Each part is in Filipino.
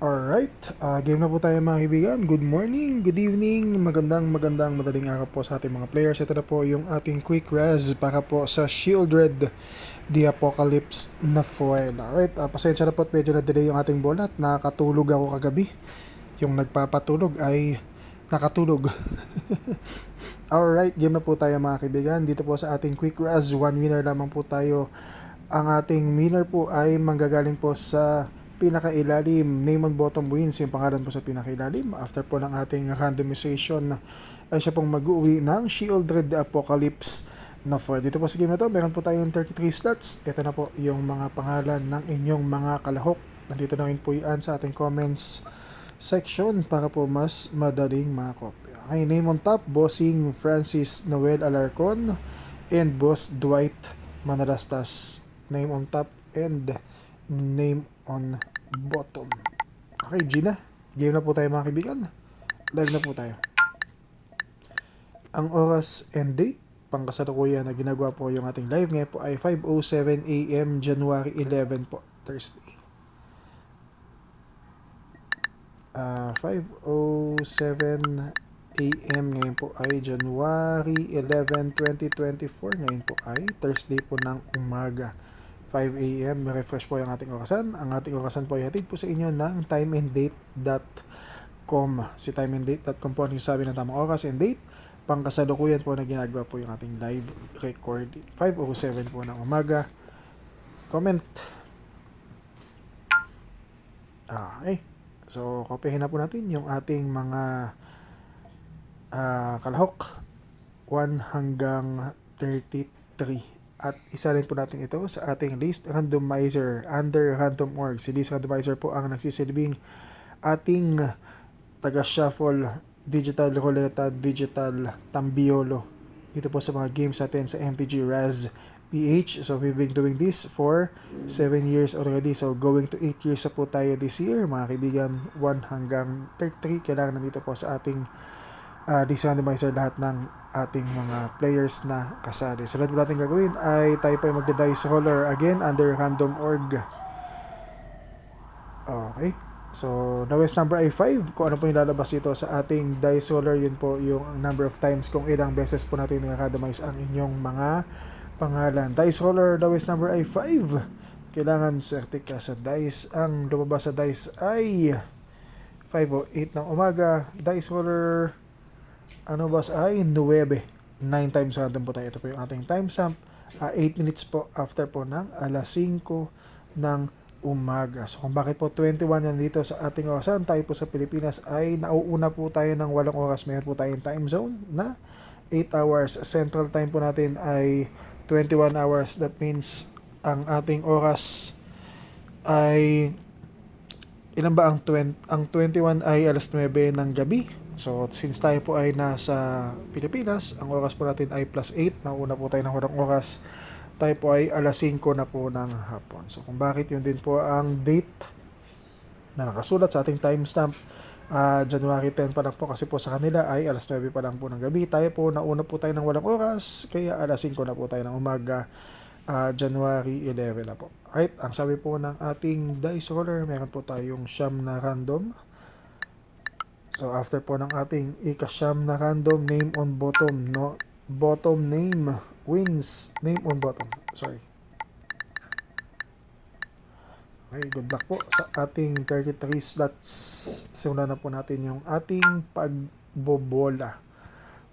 Alright, game na po tayo mga kaibigan. Good morning, good evening, magandang madaling araw po sa ating mga players. Ito na po yung ating quick res para po sa Shieldred The Apocalypse na foil. Alright, pasensya na po at medyo na-delay yung ating bola at nakatulog ako kagabi. Yung nagpapatulog ay nakatulog. Alright, game na po tayo mga kaibigan. Dito po sa ating quick res, one winner lamang po tayo. Ang ating winner po ay manggagaling po sa pinakailalim. Name on bottom wins yung pangalan po sa pinakailalim. After po ng ating randomization ay siya pong mag-uwi ng Shieldred The Apocalypse na 4. Dito po sa game na to, meron po tayong 33 slots. Ito na po yung mga pangalan ng inyong mga kalahok. Nandito na rin po yan sa ating comments section para po mas madaling makopya. Okay, name on top, Bossing Francis Noel Alarcon and Boss Dwight Manalastas. Name on top and name on bottom. Okay, Gina. Game na po tayo mga kaibigan. Live na po tayo. Ang oras and date, pangkasalukuyan na ginagawa po yung ating live ngayon po ay 5:07 AM, January 11 po, Thursday. 5:07 AM ngayon po ay January 11, 2024. Ngayon po ay Thursday po ng umaga. 5 AM, refresh po yung ating orasan. Ang ating orasan po ay hatid po sa inyo ng timeanddate.com. Si timeanddate.com po ang sabi ng tamang oras and date. Pangkasalukuyan po na ginagawa po yung ating live recording. 5:07 po ng umaga. Comment. Okay. So, kopyahin na po natin yung ating mga kalahok. 1 hanggang 33. At isa rin po natin ito sa ating list randomizer under random.org. Si list randomizer po ang nagsisilbing ating taga-shuffle, digital roulette, digital tambiolo dito po sa mga games natin sa MTG Raz PH. So we've been doing this for 7 years already. So going to 8 years na po tayo this year. Mga kaibigan, 1 hanggang 33 kailangan nandito po sa ating list randomizer lahat ng ating mga players na kasali. So, lahat po natin gagawin ay tayo po ay magda-dice roller again under random.org. Okay. So, lowest number ay 5. Kung ano po yung lalabas dito sa ating dice roller, yun po yung number of times kung ilang beses po natin i-randomize ang inyong mga pangalan. Dice roller, lowest number ay 5. Kailangan swerte ka sa dice. Ang lumabas sa dice ay 5:08 ng umaga. Dice roller, ano ba ay 9. 9 times random po tayo. Ito po yung ating timestamp. 8 minutes po after po ng alas 5 ng umaga. So kung bakit po 21 yan dito sa ating orasan, tayo po sa Pilipinas ay nauuna po tayo ng 8 oras. Mayroon po tayong time zone na 8 hours. Central time po natin ay 21 hours. That means ang ating oras ay ilan ba ang 21 ay alas 9 ng gabi. So, since tayo po ay nasa Pilipinas, ang oras po natin ay +8. Nauna po tayo ng 8 oras. Tayo po ay alas 5 na po ng hapon. So, kung bakit yun din po ang date na nakasulat sa ating timestamp. January 10 pa lang po kasi po sa kanila ay alas 9 pa lang po ng gabi. Tayo po nauna po tayo ng 8 oras. Kaya alas 5 na po tayo ng umaga. January 11 na po. Alright, ang sabi po ng ating dice roller, meron po tayong siyam na random. So, after po ng ating ika-siyam na random, name on bottom, no? Bottom name wins. Name on bottom. Sorry. Okay, good luck po sa ating 33 slots. Simulan na po natin yung ating pagbobola.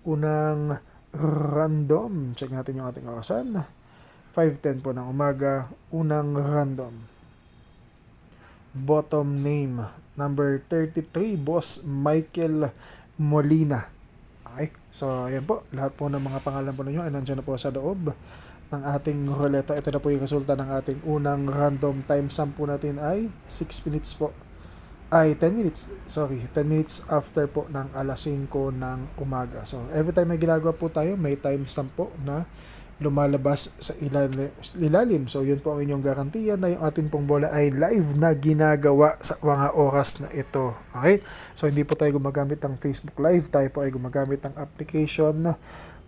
Unang random. Check natin yung ating orasan. 5:10 po ng umaga. Unang random. Bottom name. Number 33, Boss Michael Molina. Okay, so ayan po. Lahat po ng mga pangalan po ninyo ay nandiyan na po sa loob ng ating ruleta. Ito na po yung resulta ng ating unang random. Timestamp po natin ay 6 minutes po. Ay, 10 minutes. Sorry, 10 minutes after po ng alas 5 ng umaga. So, every time may ginagawa po tayo, may timestamp po na lumalabas sa ilalim. So, yun po ang inyong garantiya na yung ating pong bola ay live na ginagawa sa mga oras na ito. Okay? So, hindi po tayo gumagamit ng Facebook Live. Tayo po ay gumagamit ng application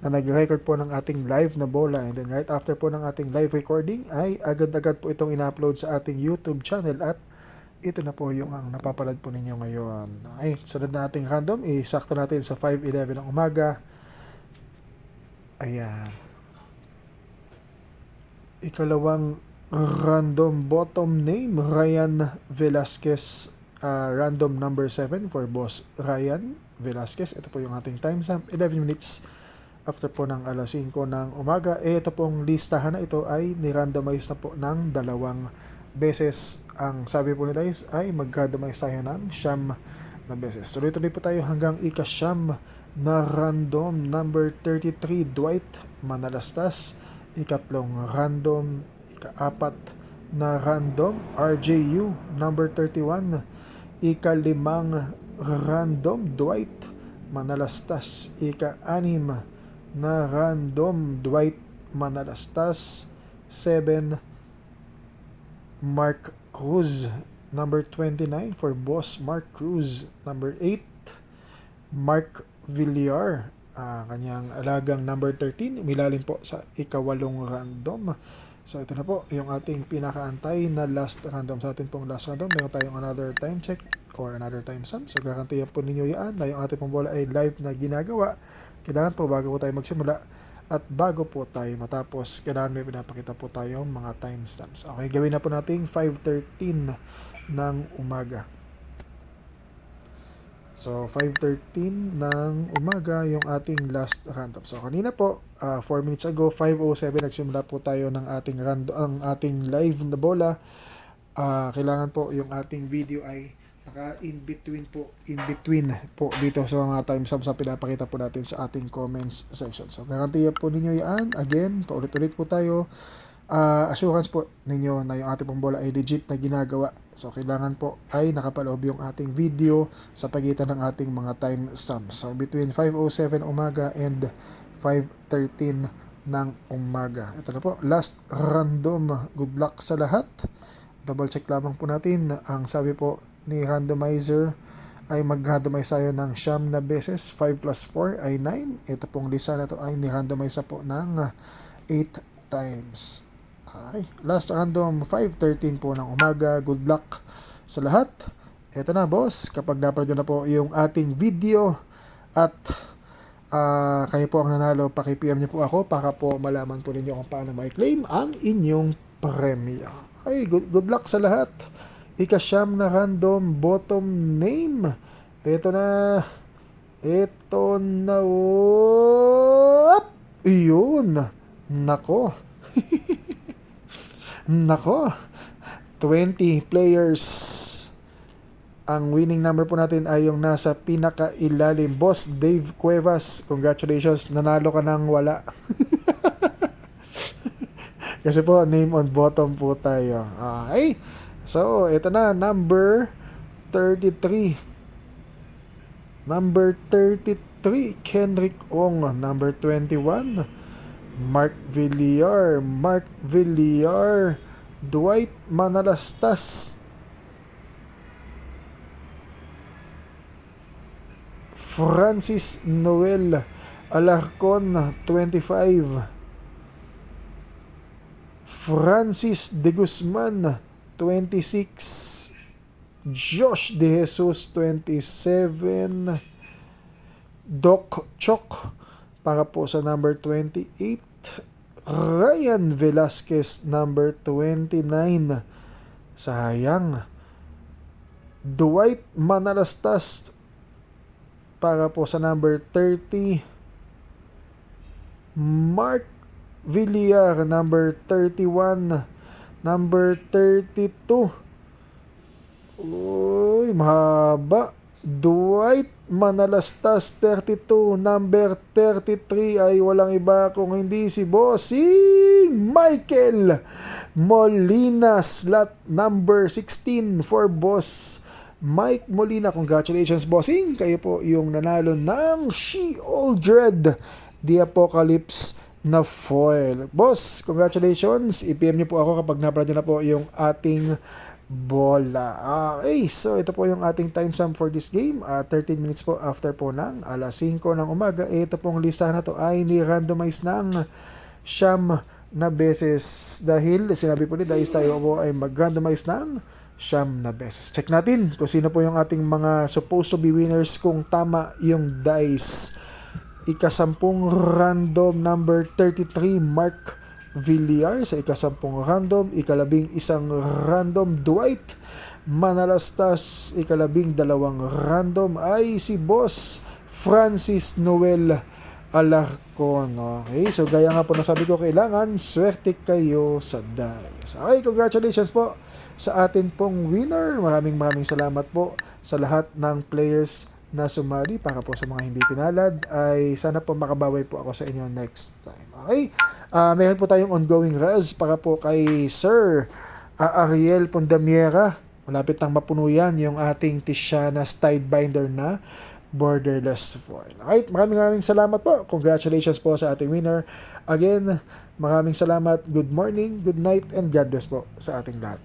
na nag-record po ng ating live na bola. And then, right after po ng ating live recording, ay agad-agad po itong ina-upload sa ating YouTube channel at ito na po yung ang napapalad po ninyo ngayon. Ay, sunod na ating random, isakto natin sa 5:11 ng umaga. Ayan. Ikalawang random bottom name, Ryan Velasquez. Random number 7 for Boss Ryan Velasquez. Ito po yung ating timestamp, 11 minutes after po ng alas 5 ng umaga. Ito pong listahan na ito ay ni-randomize na po ng 2 beses. Ang sabi po ni Dice ay mag-randomize tayo ng 9 na beses. Tuloy-tuloy po tayo hanggang ika-9 na random number 33, Dwight Manalastas. Ikatlong random, ika-4 na random, RJU number 31. Ika-5 random, Dwight Manalastas. Ika-6 na random, Dwight Manalastas. 7, Mark Cruz number 29 for Boss Mark Cruz. Number 8, Mark Villar, kanyang alagang number 13, umilalim po sa ika-8 random. So ito na po yung ating pinakaantay na last random. Sa atin pong last random, meron tayong another time check or another time sum. So garantiya po ninyo yan na yung ating pong bola ay live na ginagawa. Kailangan po bago po tayo magsimula at bago po tayo matapos, kailangan may pinapakita po tayong mga timestamps. Okay, gawin na po natin 5:13 ng umaga. So, 5:13 ng umaga yung ating last random. So, kanina po, 4 minutes ago, 5:07, nagsimula po tayo ng ating random, ang ating live na bola. Kailangan po yung ating video ay naka-in-between po dito sa mga timestamps na pinapakita po natin sa ating comments section. So, garantiya po ninyo yan. Again, paulit-ulit po tayo. Assurance po ninyo na yung ating pong bola ay legit na ginagawa. So, kailangan po ay nakapaloob yung ating video sa pagitan ng ating mga timestamps. So, between 5:07 umaga and 5:13 ng umaga. Ito na po, last random. Good luck sa lahat. Double check lamang po natin. Ang sabi po ni randomizer ay mag-randomize tayo ng 9 na beses. 5 plus 4 ay 9. Ito pong lista na to ay ni-randomize na po ng 8 times. Okay. Last random, 5:13 po ng umaga. Good luck sa lahat. Ito na, boss. Kapag napanood nyo na po yung ating video at kayo po ang nanalo, paki-PM nyo po ako para po malaman po ninyo kung paano ma-claim ang inyong premyo. Okay, good luck sa lahat. Ika-9 na random bottom name. Ito na. Ito na. Iyon. Nako. Nako, 20 players. Ang winning number po natin ay yung nasa pinakailalim. Boss Dave Cuevas, congratulations. Nanalo ka ng wala. Kasi po, name on bottom po tayo. Okay. So, ito na, number 33. Number 33, Kendrick Ong. Number 21, Mark Villar, Dwight Manalastas, Francis Noel Alarcon, 25, Francis De Guzman, 26, Josh De Jesus, 27, Doc Chok para po sa number 28, Ryan Velasquez, number 29. Sayang. Dwight Manalastas para po sa number 30. Mark Villar, number 31. Number 32. Uy, mahaba. Dwight Manalastas, 32. Number 33 ay walang iba kung hindi si Bossing Michael Molina. Slot number 16 for Boss Mike Molina. Congratulations, Bossing. Kayo po yung nanalo ng She-Oldred The Apocalypse na foil. Boss, congratulations. I-PM niyo po ako kapag napanood niyo na po yung ating bola. Okay, so ito po yung ating timestamp for this game. 13 minutes po after po ng alas 5 ng umaga. Ito pong listahan na to ay ni-randomize ng 9 na beses. Dahil sinabi po ni Dice tayo po ay mag-randomize ng siyam na beses. Check natin kung sino po yung ating mga supposed to be winners kung tama yung dice. Ikasampung random number 33, Mark Villar sa ikasampung random. Ikalabing isang random, Dwight Manalastas. Ikalabing dalawang random ay si Boss Francis Noel Alarcon. Okay, so gaya nga po na sabi ko, kailangan swerte kayo sa dice. Okay, congratulations po sa atin pong winner. Maraming salamat po sa lahat ng players na sumali. Para po sa mga hindi pinalad, ay sana po makabawi po ako sa inyo next time. Okay, meron po tayong ongoing res para po kay Sir Ariel Pondamiera. Malapit nang mapuno yan yung ating Tiziana Tidebinder na borderless foil. Alright, maraming salamat po. Congratulations po sa ating winner. Again, maraming salamat. Good morning, good night, and God bless po sa ating lahat.